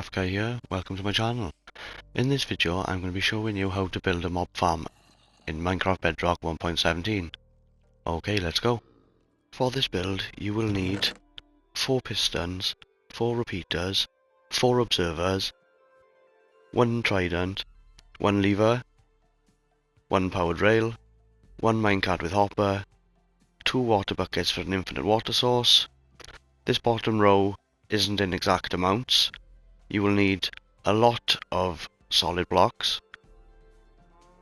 Tough Guy here, welcome to my channel. In this video I'm going to be showing you how to build a mob farm in Minecraft Bedrock 1.17. Okay, let's go. For this build you will need 4 pistons, 4 repeaters, 4 observers, 1 trident, 1 lever, 1 powered rail, 1 minecart with hopper, 2 water buckets for an infinite water source. This bottom row isn't in exact amounts. You will need a lot of solid blocks.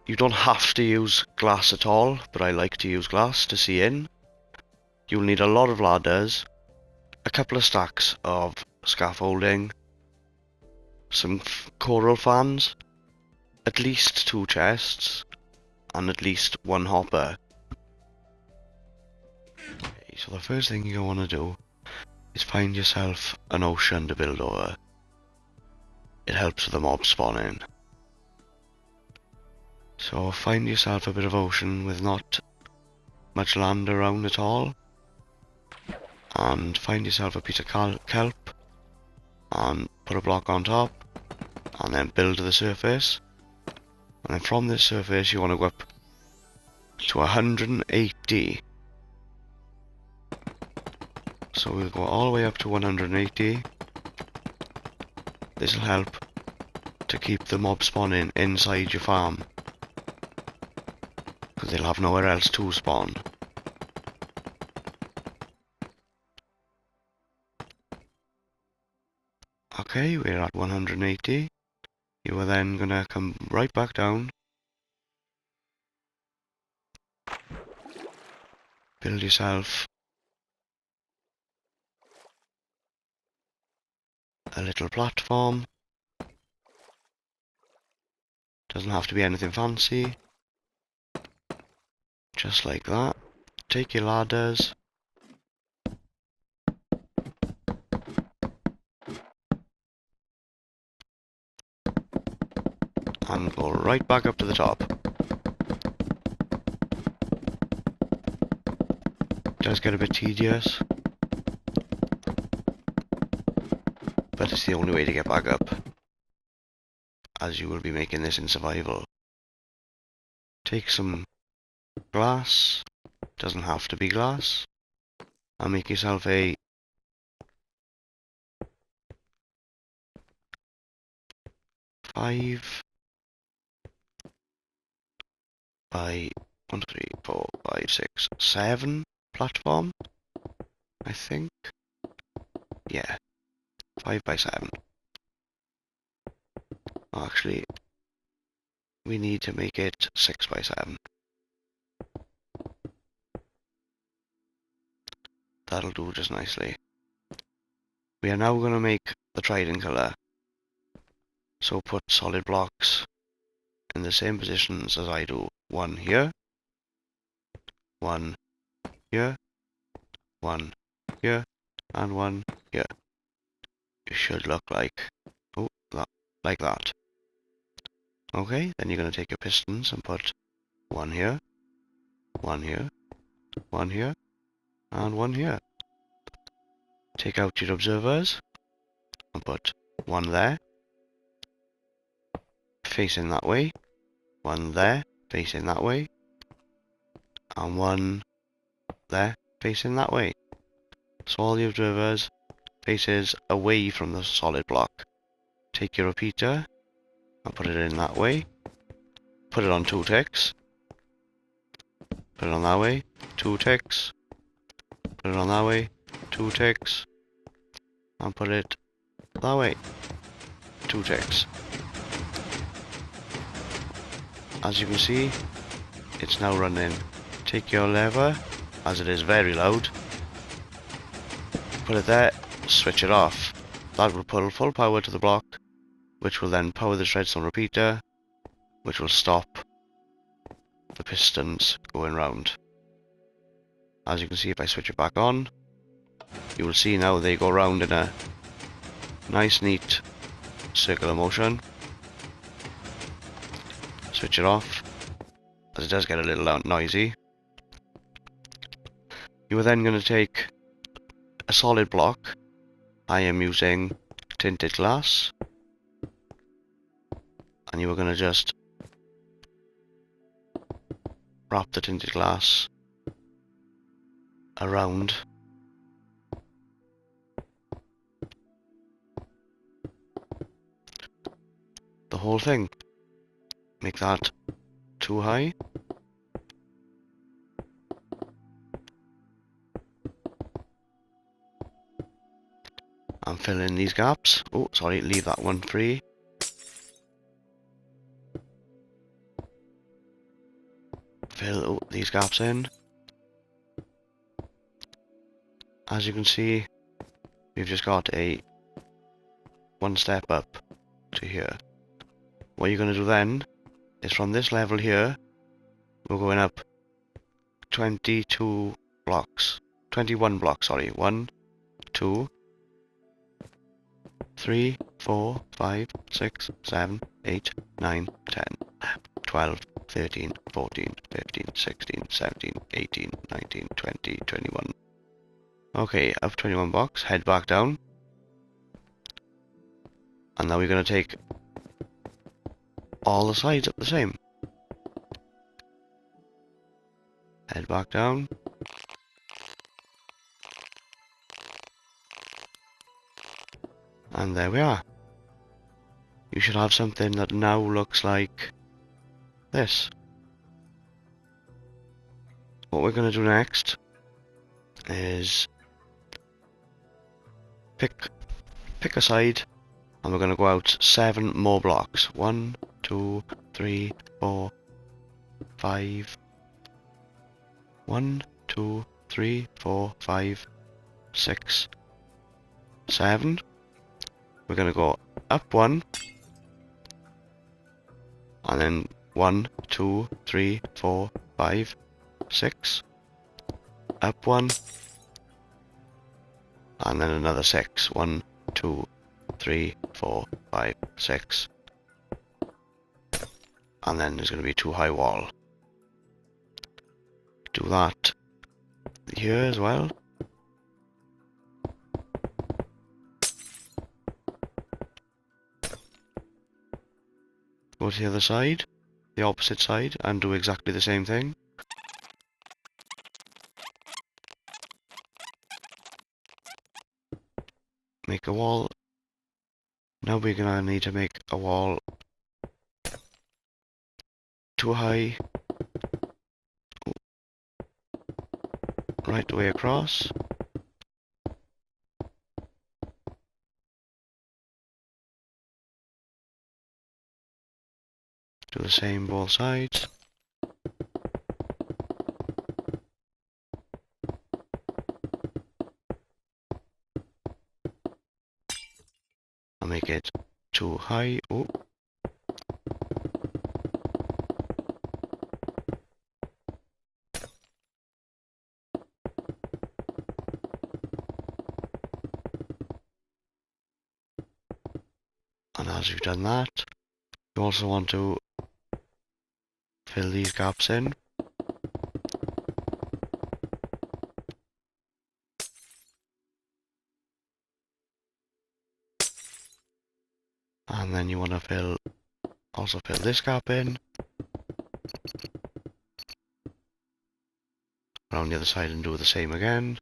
You don't have to use glass at all, but I like to use glass to see in. You'll need a lot of ladders, a couple of stacks of scaffolding, some coral fans, at least 2 chests, and at least 1 hopper. Okay, so the first thing you want to do is find yourself an ocean to build over. It helps with the mob spawning. So find yourself a bit of ocean with not much land around at all, and find yourself a piece of kelp and put a block on top, and then build to the surface. And then from this surface you want to go up to 180. So we'll go all the way up to 180. This will help to keep the mob spawning inside your farm, because they'll have nowhere else to spawn. Okay, we're at 180. You are then gonna come right back down, build yourself a little platform. Doesn't have to be anything fancy. Just like that. Take your ladders. And go right back up to the top. It does get a bit tedious, but it's the only way to get back up, as you will be making this in survival. Take some glass, doesn't have to be glass, and make yourself a five by 1, 2, 3, 4, 5, 6, 7 platform, I think. Yeah, 5 by 7. Actually, we need to make it 6 by 7. That'll do just nicely. We are now going to make the trident colour. So put solid blocks in the same positions as I do. 1 here, 1 here, 1 here, and 1 here. It should look like, like that. Okay, then you're going to take your pistons and put 1 here, 1 here, 1 here, and 1 here. Take out your observers and put 1 there, facing that way, 1 there, facing that way, and 1 there, facing that way. So all the observers faces away from the solid block. Take your repeater and put it in that way. Put it on 2 ticks. Put it on that way, 2 ticks. Put it on that way, 2 ticks. And put it that way, 2 ticks. As you can see, it's now running. Take your lever, as it is very loud. Put it there, switch it off. That will pull full power to the block, which will then power the redstone repeater, which will stop the pistons going round. As you can see, if I switch it back on, you will see now they go round in a nice neat circular motion. Switch it off, as it does get a little noisy. You are then going to take a solid block. I am using tinted glass. and you are going to just wrap the tinted glass around the whole thing. Make that too high. And fill in these gaps. Oh, sorry, leave that one free. Fill these gaps in. As you can see, we've just got a one step up to here. What you're going to do then is from this level here, we're going up 22 blocks. 21 blocks, sorry. 1, 2, 3, 4, 5, 6, 7, 8, 9, 10, 12, 13, 14, 15, 16, 17, 18, 19, 20, 21. Okay, up 21 blocks, head back down. And now we're going to take all the sides up the same. Head back down. And there we are. You should have something that now looks like this. What we're going to do next is pick a side, and we're going to go out 7 more blocks. 1, 2, 3, 4, 5. 1, 2, 3, 4, 5, 6, 7. We're going to go up 1, and then 1, 2, 3, 4, 5, 6. Up 1, and then another 6. 1, 2, 3, 4, 5, 6. And then there's going to be 2 high wall. Do that here as well. Go to the other side, the opposite side, and do exactly the same thing. Make a wall. Now we're gonna need to make a wall too high, right the way across. Do the same both sides. I'll make it too high. Oh. And as you've done that, you also want to fill these gaps in. And then you want to also fill this gap in. Around the other side and do the same again.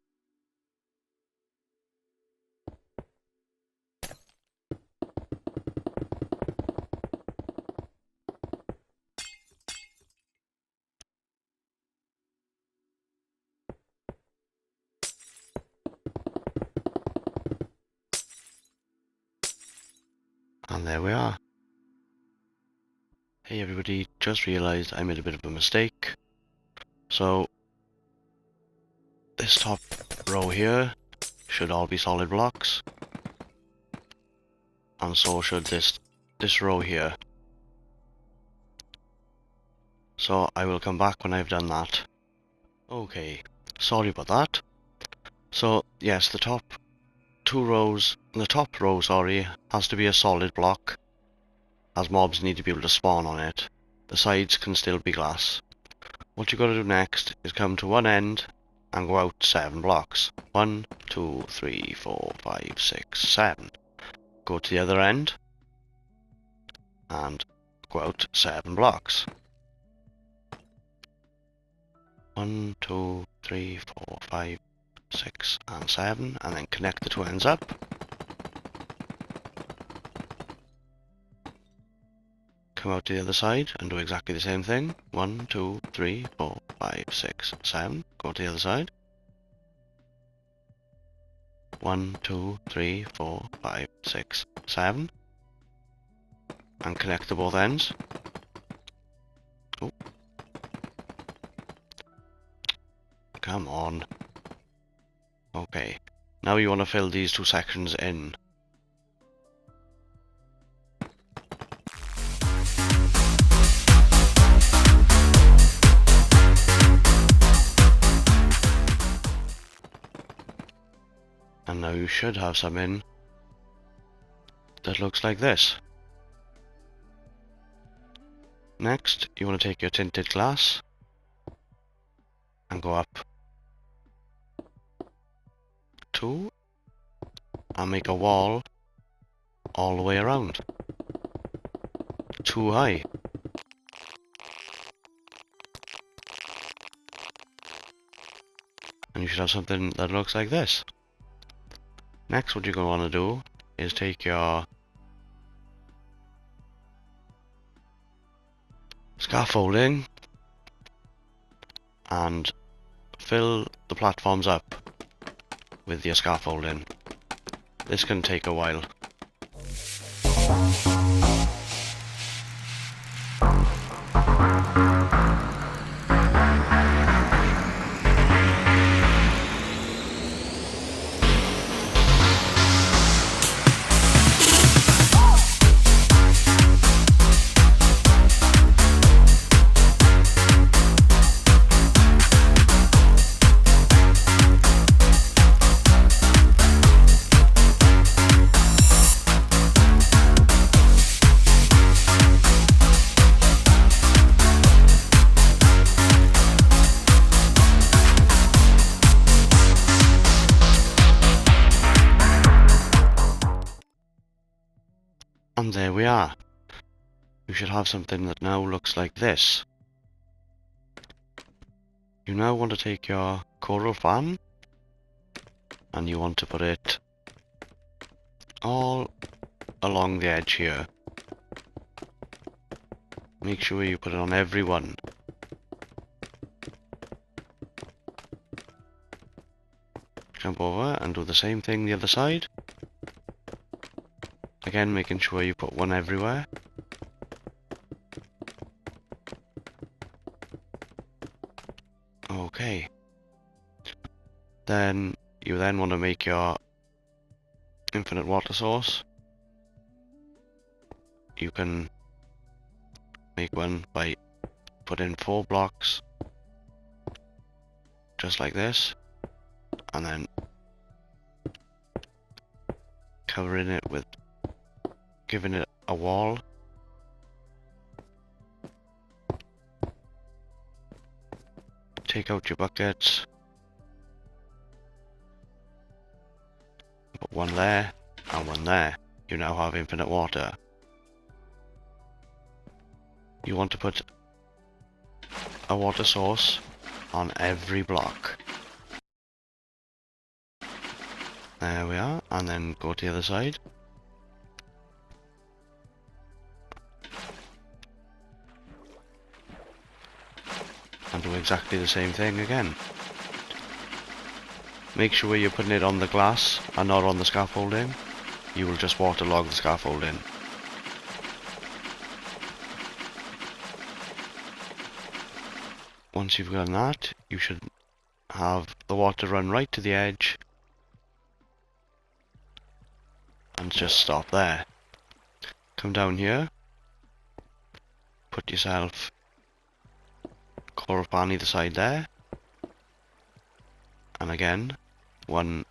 And there we are. Hey everybody, just realised I made a bit of a mistake. So, this top row here should all be solid blocks. And so should this row here. So I will come back when I've done that. Okay, sorry about that. So yes, the top row, sorry, has to be a solid block, as mobs need to be able to spawn on it. The sides can still be glass. What you've got to do next is come to one end and go out 7 blocks. 1, 2, 3, 4, 5, 6, 7. Go to the other end and go out 7 blocks. 1, 2, 3, 4, 5, 6 and 7, and then connect the two ends up. Come out to the other side and do exactly the same thing. 1, 2, 3, 4, 5, 6, 7. Go to the other side. 1, 2, 3, 4, 5, 6, 7. And connect to both ends. Oh. Come on. Okay. Now you want to fill these two sections in. And now you should have something that looks like this. Next, you want to take your tinted glass and go up 2 and make a wall all the way around. 2 high. And you should have something that looks like this. Next, what you're going to want to do is take your scaffolding and fill the platforms up with your scaffolding. This can take a while. And there we are. You should have something that now looks like this. You now want to take your coral fan and you want to put it all along the edge here. Make sure you put it on every one. Jump over and do the same thing the other side. Again, making sure you put one everywhere. Okay. Then you want to make your infinite water source. You can make one by putting 4 blocks just like this, and then covering it with giving it a wall. Take out your buckets. Put one there and one there. You now have infinite water. You want to put a water source on every block. There we are, and then go to the other side. And do exactly the same thing again. Make sure you're putting it on the glass and not on the scaffolding. You will just waterlog the scaffolding. Once you've done that, you should have the water run right to the edge and just stop there. Come down here, put yourself coral fan either side there, and again one.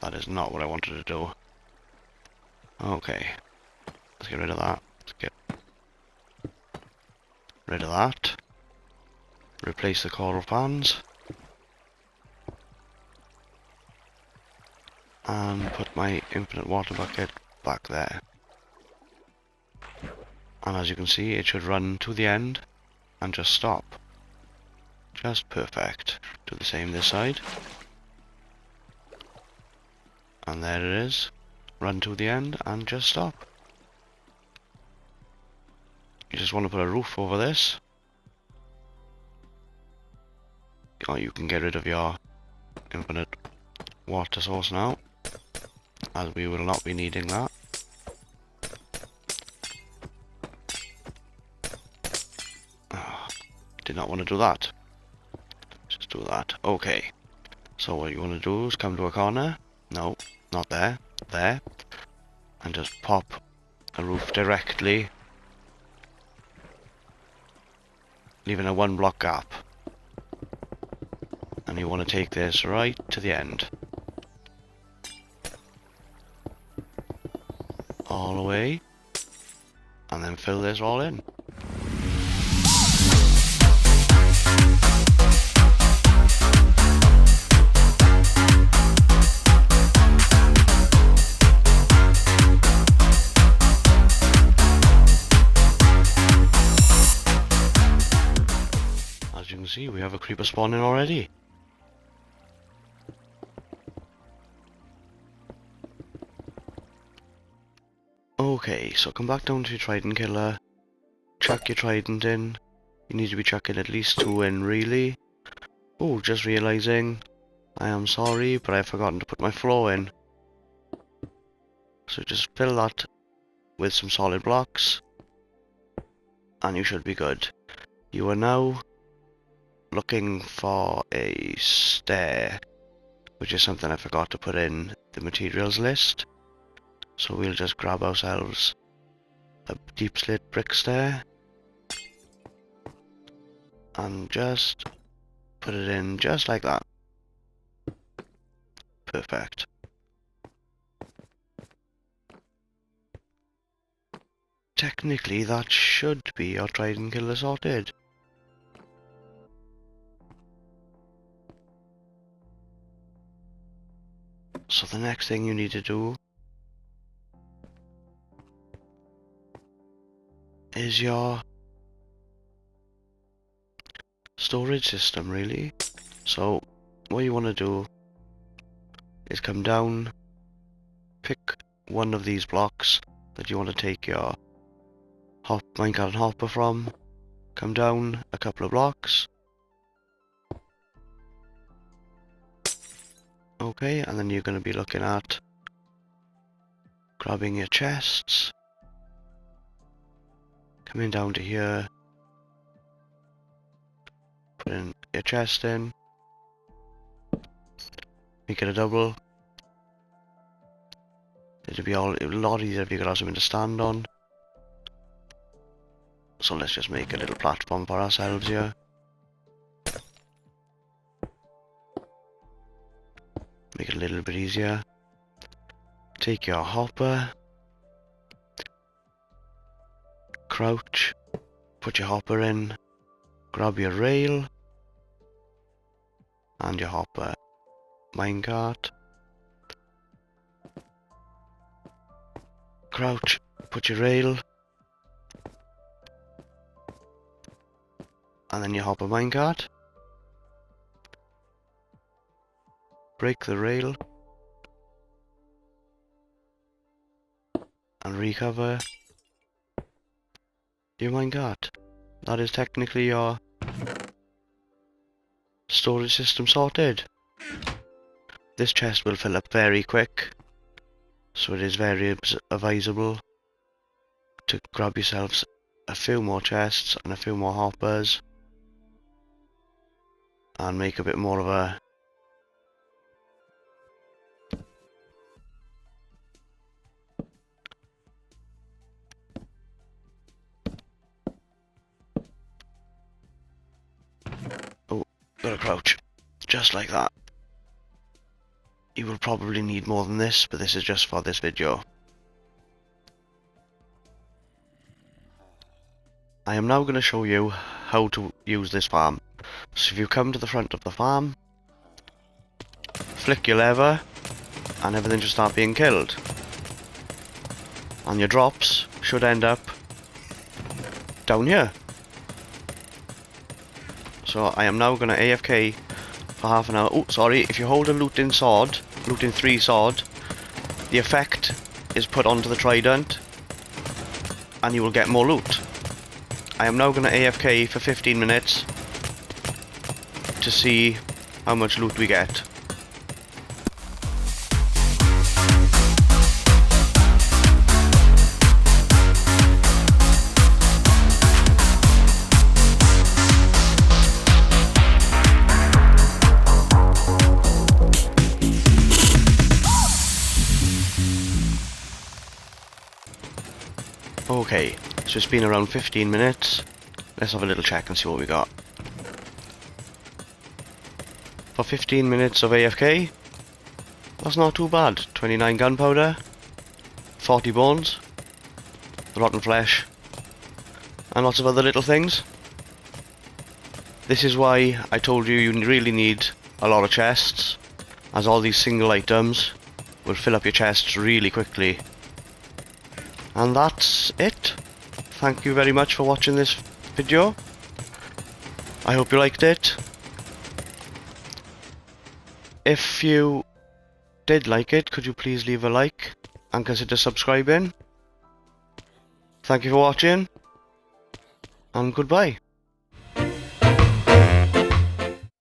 That is not what I wanted to do. Okay, let's get rid of that. Let's get rid of that. Replace the coral fans and put my infinite water bucket back there. And as you can see, it should run to the end and just stop. Just perfect. Do the same this side. And there it is. Run to the end and just stop. You just want to put a roof over this. Or you can get rid of your infinite water source now, as we will not be needing that. Did not want to do that. Just do that. Okay. So what you want to do is come to a corner. No, not there. There. And just pop a roof directly, leaving a 1 block gap. And you want to take this right to the end. All the way. And then fill this all in. As you can see, we have a creeper spawning already. Okay, so come back down to your trident killer, chuck your trident in. You need to be chucking at least 2 in, really. Oh, just realising, I am sorry, but I've forgotten to put my floor in. So just fill that with some solid blocks, and you should be good. You are now looking for a stair, which is something I forgot to put in the materials list. So we'll just grab ourselves a deep slit brick stair and just put it in just like that. Perfect. Technically that should be our trident killer sorted. So the next thing you need to do is your storage system, really. So what you want to do is come down, pick one of these blocks that you want to take your minecart and hopper from, come down a couple of blocks. Okay, and then you're going to be looking at grabbing your chests, coming down to here, putting your chest in, make it a double. It'll be a lot easier if you could have something to stand on. So let's just make a little platform for ourselves here. Make it a little bit easier. Take your hopper, crouch, put your hopper in, grab your rail and your hopper, minecart, crouch, put your rail and then your hopper, minecart, break the rail and recover your minecart. That is technically your storage system sorted. This chest will fill up very quick, so it is very advisable to grab yourselves a few more chests and a few more hoppers and make a bit more of a gotta crouch, just like that. You will probably need more than this, but this is just for this video. I am now going to show you how to use this farm. So if you come to the front of the farm, flick your lever, and everything should start being killed. and your drops should end up down here. So I am now going to AFK for half an hour. Oh, sorry, if you hold a looting 3 sword, the effect is put onto the trident and you will get more loot. I am now going to AFK for 15 minutes to see how much loot we get. Okay, so it's been around 15 minutes. Let's have a little check and see what we got. For 15 minutes of AFK, that's not too bad. 29 gunpowder, 40 bones, rotten flesh, and lots of other little things. This is why I told you you really need a lot of chests, as all these single items will fill up your chests really quickly. And that's it. Thank you very much for watching this video. I hope you liked it. If you did like it, could you please leave a like and consider subscribing? Thank you for watching, and goodbye.